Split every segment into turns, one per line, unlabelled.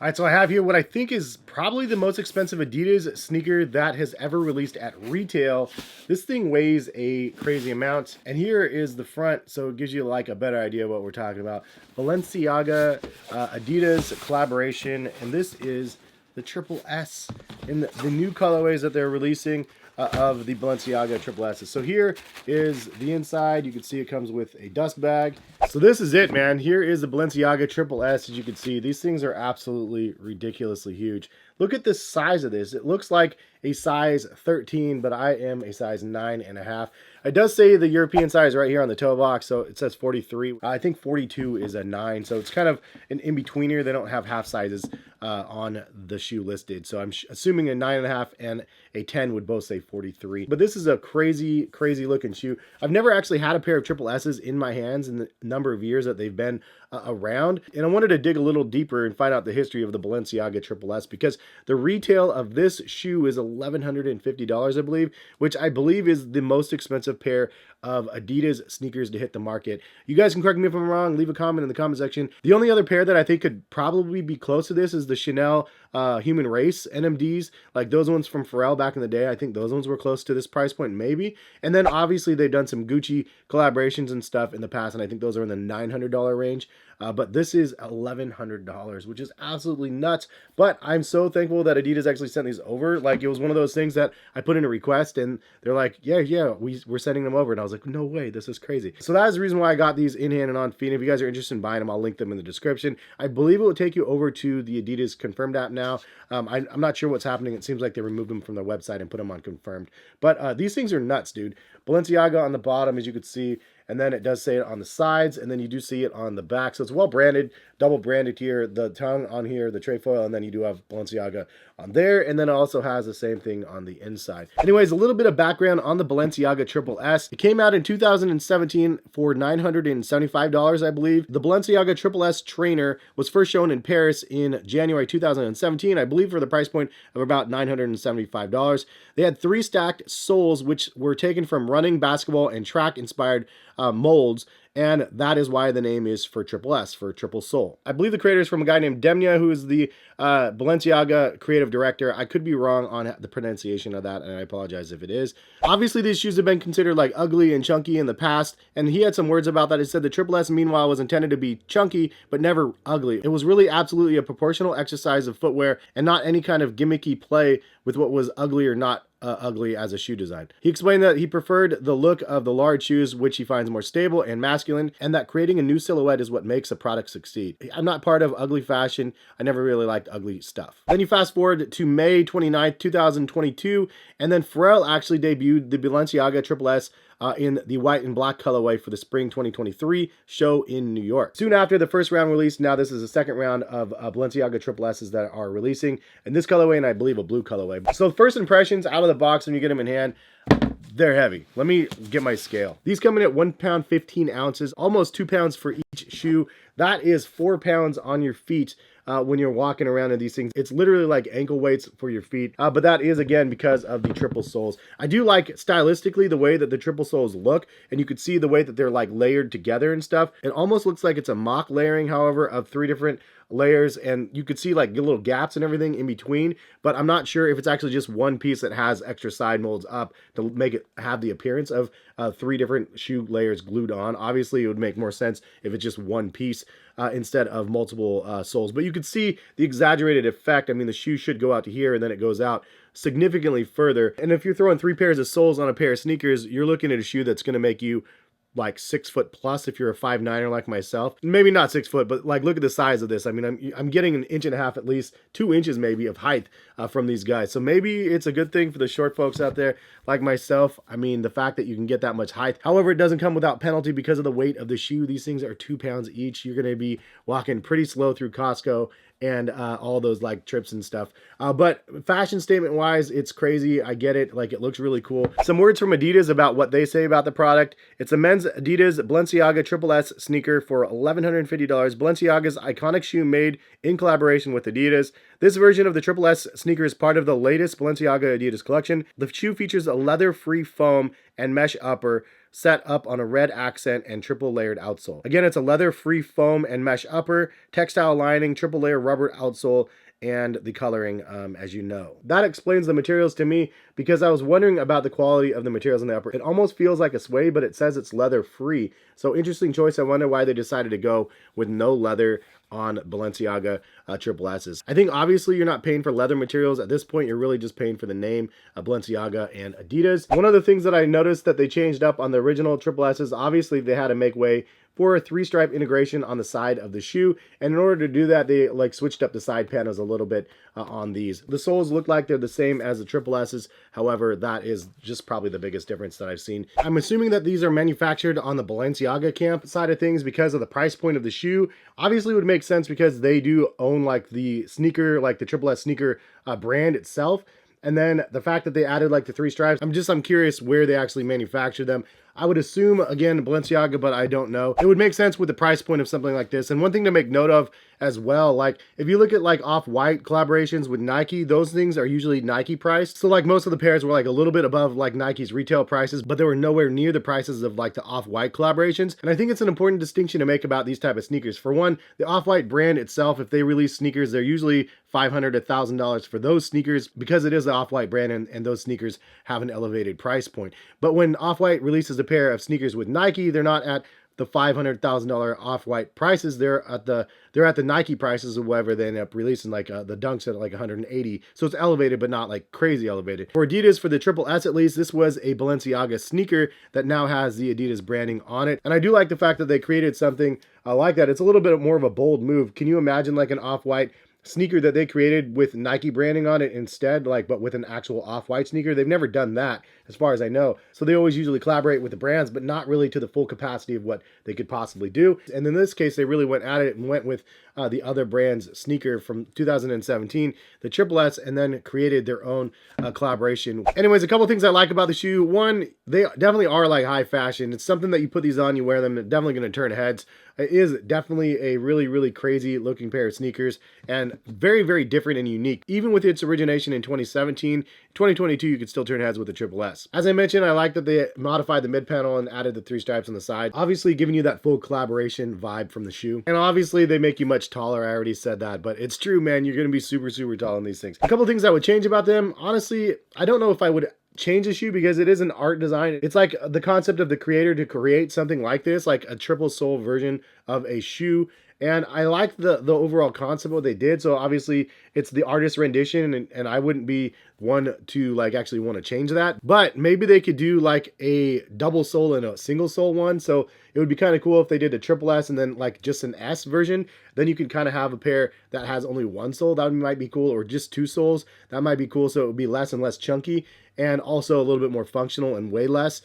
All right, so I have here what I think is probably the most expensive Adidas sneaker that has ever released at retail. This thing weighs a crazy amount, and here is the front, so it gives you like a better idea of what we're talking about. Balenciaga Adidas collaboration, and this is the Triple S in the new colorways that they're releasing of the Balenciaga Triple S. So here is the inside. You can see it comes with a dust bag. So this is it, man. Here is the Balenciaga Triple S. As you can see, these things are absolutely ridiculously huge. Look at the size of this. It looks like a size 13, but I am a size 9.5. It does say the European size right here on the toe box, so it says 43. I think 42 is a 9, so it's kind of an in-betweener. They don't have half sizes on the shoe listed, so I'm assuming a 9.5 and a 10 would both say 43. But this is a crazy, crazy looking shoe. I've never actually had a pair of Triple S's in my hands in the number of years that they've been around, and I wanted to dig a little deeper and find out the history of the Balenciaga Triple S, because the retail of this shoe is $1,150, I believe, which I believe is the most expensive pair of Adidas sneakers to hit the market. You guys can correct me if I'm wrong. Leave a comment in the comment section. The only other pair that I think could probably be close to this is the Chanel Human Race NMDs, like those ones from Pharrell back in the day. I think those ones were close to this price point, maybe. And then obviously they've done some Gucci collaborations and stuff in the past, and I think those are in the $900 range. But this is $1,100, which is absolutely nuts. But I'm so thankful that Adidas actually sent these over. Like, it was one of those things that I put in a request, and they're like, yeah, we're sending them over. And I was like, no way, this is crazy. So that is the reason why I got these in hand and on feet. If you guys are interested in buying them, I'll link them in the description. I believe it will take you over to the Adidas Confirmed app now. I'm not sure what's happening. It seems like they removed them from their website and put them on Confirmed. But these things are nuts, dude. Balenciaga on the bottom, as you can see, and then it does say it on the sides, and then you do see it on the back. So it's well branded, double branded here, the tongue on here, the trefoil, and then you do have Balenciaga on there, and then it also has the same thing on the inside. Anyways, a little bit of background on the Balenciaga Triple S. It came out in 2017 for $975, I believe. The Balenciaga Triple S trainer was first shown in Paris in January 2017, I believe, for the price point of about $975. They had 3 stacked soles, which were taken from running, basketball, and track inspired molds, and that is why the name is for Triple S, for triple sole. I believe the creator is from a guy named Demna, who is the Balenciaga creative director. I could be wrong on the pronunciation of that, and I apologize if it is. Obviously, these shoes have been considered like ugly and chunky in the past, and he had some words about that. He said the Triple S, meanwhile, was intended to be chunky, but never ugly. It was really absolutely a proportional exercise of footwear and not any kind of gimmicky play with what was ugly or not ugly as a shoe design. He explained that he preferred the look of the large shoes, which he finds more stable and masculine, and that creating a new silhouette is what makes a product succeed. I'm not part of ugly fashion. I never really liked ugly stuff. Then you fast forward to May 29th, 2022, and then Pharrell actually debuted the Balenciaga Triple S in the white and black colorway for the spring 2023 show in New York. Soon after the first round released, now this is the second round of Balenciaga Triple S's that are releasing in this colorway, and I believe a blue colorway. So first impressions out of the box when you get them in hand, they're heavy. Let me get my scale. These come in at 1 pound 15 ounces, almost 2 pounds for each shoe. That is 4 pounds on your feet when you're walking around in these things. It's literally like ankle weights for your feet, but that is, again, because of the triple soles. I do like stylistically the way that the triple soles look, and you could see the way that they're like layered together and stuff. It almost looks like it's a mock layering, however, of 3 different layers, and you could see like little gaps and everything in between, but I'm not sure if it's actually just one piece that has extra side molds up to make it have the appearance of 3 different shoe layers glued on. Obviously, it would make more sense if it's just one piece instead of multiple soles, but you could see the exaggerated effect. I mean, the shoe should go out to here, and then it goes out significantly further, and if you're throwing 3 pairs of soles on a pair of sneakers, you're looking at a shoe that's going to make you like 6 foot plus if you're a 5'9" like myself. Maybe not 6 foot, but like look at the size of this. I mean, I'm getting 1.5 inches at least, 2 inches maybe of height from these guys. So maybe it's a good thing for the short folks out there like myself. I mean, the fact that you can get that much height. However, it doesn't come without penalty because of the weight of the shoe. These things are 2 pounds each. You're going to be walking pretty slow through Costco and all those like trips and stuff. But fashion statement wise, it's crazy. I get it. Like, it looks really cool. Some words from Adidas about what they say about the product. It's a men's Adidas Balenciaga Triple S sneaker for $1,150. Balenciaga's iconic shoe made in collaboration with Adidas. This version of the Triple S sneaker is part of the latest Balenciaga Adidas collection. The shoe features a leather-free foam and mesh upper set up on a red accent and triple layered outsole. Again, it's a leather free foam and mesh upper, textile lining, triple layer rubber outsole, and the coloring, as you know. That explains the materials to me, because I was wondering about the quality of the materials in the upper. It almost feels like a suede, but it says it's leather free. So interesting choice. I wonder why they decided to go with no leather on Balenciaga Triple S's. I think obviously you're not paying for leather materials. At this point, you're really just paying for the name of Balenciaga and Adidas. One of the things that I noticed that they changed up on the original Triple S's, obviously they had to make way for a 3-stripe integration on the side of the shoe, and in order to do that, they like switched up the side panels a little bit on these. The soles look like they're the same as the Triple S's, however, that is just probably the biggest difference that I've seen. I'm assuming that these are manufactured on the Balenciaga camp side of things because of the price point of the shoe. Obviously, it would make sense because they do own like the sneaker, like the Triple S sneaker brand itself. And then the fact that they added like the 3 stripes, I'm curious where they actually manufacture them. I would assume, again, Balenciaga, but I don't know. It would make sense with the price point of something like this. And one thing to make note of as well, like if you look at like Off-White collaborations with Nike, those things are usually Nike priced. So like most of the pairs were like a little bit above like Nike's retail prices, but they were nowhere near the prices of like the Off-White collaborations. And I think it's an important distinction to make about these type of sneakers. For one, the Off-White brand itself, if they release sneakers, they're usually $500 to $1,000 for those sneakers because it is the Off-White brand, and those sneakers have an elevated price point. But when Off-White releases a pair of sneakers with Nike, they're not at the $500,000 Off-White prices. They're at the Nike prices or whatever they end up releasing, like the Dunks at like 180. So it's elevated, but not like crazy elevated. For Adidas, for the Triple S at least, this was a Balenciaga sneaker that now has the Adidas branding on it. And I do like the fact that they created something like that. It's a little bit more of a bold move. Can you imagine like an Off-White sneaker that they created with Nike branding on it instead, like, but with an actual Off-White sneaker? They've never done that as far as I know. So they always usually collaborate with the brands, but not really to the full capacity of what they could possibly do. And in this case, they really went at it and went with the other brand's sneaker from 2017, the Triple S, and then created their own collaboration. Anyways, a couple things I like about the shoe. One, they definitely are like high fashion. It's something that you put these on, you wear them, they're definitely going to turn heads. It is definitely a really, really crazy looking pair of sneakers, and very, very different and unique. Even with its origination in 2017, 2022, you could still turn heads with the Triple S. As I mentioned, I like that they modified the mid panel and added the 3 stripes on the side, obviously giving you that full collaboration vibe from the shoe. And obviously they make you much taller. I already said that, but it's true, man. You're going to be super, super tall in these things. A couple things I would change about them. Honestly, I don't know if I would change the shoe because it is an art design. It's like the concept of the creator to create something like this, like a triple sole version of a shoe. And I like the overall concept of what they did. So obviously it's the artist rendition, and I wouldn't be one to like actually want to change that. But maybe they could do like a double sole and a single sole one. So it would be kind of cool if they did a Triple S and then like just an S version. Then you could kind of have a pair that has only one sole. That might be cool, or just 2 soles. That might be cool. So it would be less and less chunky, and also a little bit more functional and way less.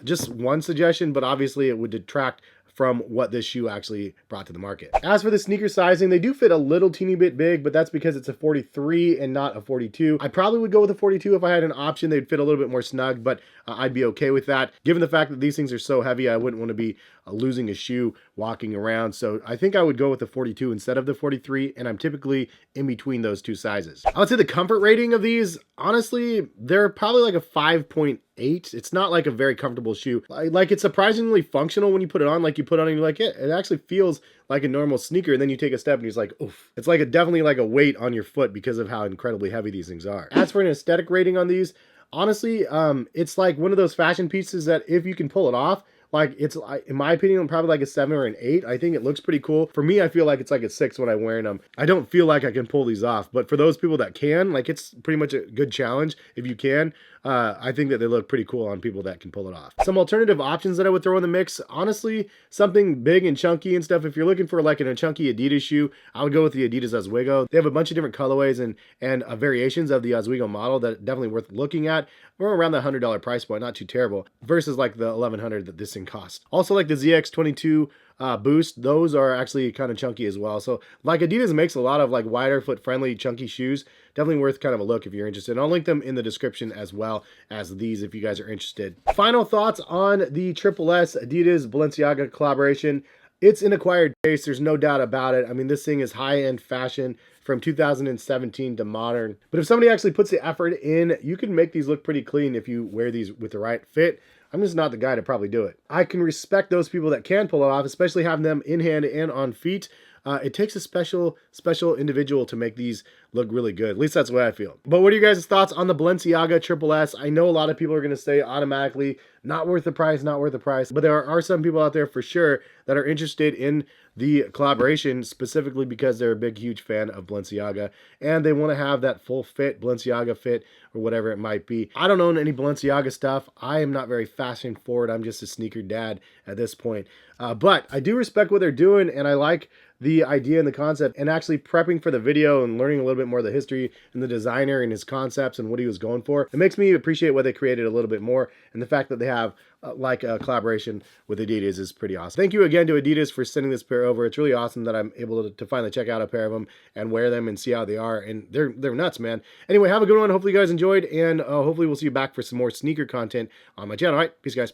Just one suggestion, but obviously it would detract from what this shoe actually brought to the market. As for the sneaker sizing, they do fit a little teeny bit big, but that's because it's a 43 and not a 42. I probably would go with a 42 if I had an option. They'd fit a little bit more snug, but I'd be okay with that. Given the fact that these things are so heavy, I wouldn't want to be losing a shoe walking around. So I think I would go with the 42 instead of the 43, and I'm typically in between those 2 sizes. I would say the comfort rating of these, honestly, they're probably like a 5.8. It's not like a very comfortable shoe. Like it's surprisingly functional when you put it on. Like you put it on and you're like, yeah, it actually feels like a normal sneaker. And then you take a step and you're like, oof. It's like definitely like a weight on your foot because of how incredibly heavy these things are. As for an aesthetic rating on these, honestly, it's like one of those fashion pieces that if you can pull it off, like it's, in my opinion, probably like a 7 or an 8. I think it looks pretty cool. For me, I feel like it's like a 6 when I'm wearing them. I don't feel like I can pull these off, but for those people that can, like it's pretty much a good challenge if you can. I think that they look pretty cool on people that can pull it off. Some alternative options that I would throw in the mix, honestly, something big and chunky and stuff. If you're looking for like a chunky Adidas shoe, I would go with the Adidas Oswego. They have a bunch of different colorways and variations of the Oswego model that are definitely worth looking at. We're around the $100 price point, not too terrible, versus like the $1,100 that this thing costs. Also like the ZX22 Boost, those are actually kind of chunky as well. So like Adidas makes a lot of like wider foot friendly chunky shoes. Definitely worth kind of a look if you're interested. And I'll link them in the description as well as these if you guys are interested. Final thoughts on the Triple S Adidas Balenciaga collaboration. It's an acquired taste, there's no doubt about it. I mean, this thing is high-end fashion from 2017 to modern. But if somebody actually puts the effort in, you can make these look pretty clean if you wear these with the right fit. I'm just not the guy to probably do it. I can respect those people that can pull it off, especially having them in hand and on feet. It takes a special individual to make these look really good. At least that's the way I feel. But what are you guys' thoughts on the Balenciaga Triple S? I know a lot of people are going to say automatically, not worth the price, not worth the price. But there are some people out there for sure that are interested in the collaboration specifically because they're a big, huge fan of Balenciaga and they want to have that full fit, Balenciaga fit, or whatever it might be. I don't own any Balenciaga stuff. I am not very fashion forward. I'm just a sneaker dad at this point. But I do respect what they're doing, and I like the idea and the concept, and actually prepping for the video and learning a little bit more of the history and the designer and his concepts and what he was going for. It makes me appreciate what they created a little bit more, and the fact that they have like a collaboration with Adidas is pretty awesome. Thank you again to Adidas for sending this pair over. It's really awesome that I'm able to finally check out a pair of them and wear them and see how they are, and they're nuts, man. Anyway, have a good one. Hopefully you guys enjoyed, and hopefully we'll see you back for some more sneaker content on my channel. All right, peace, guys.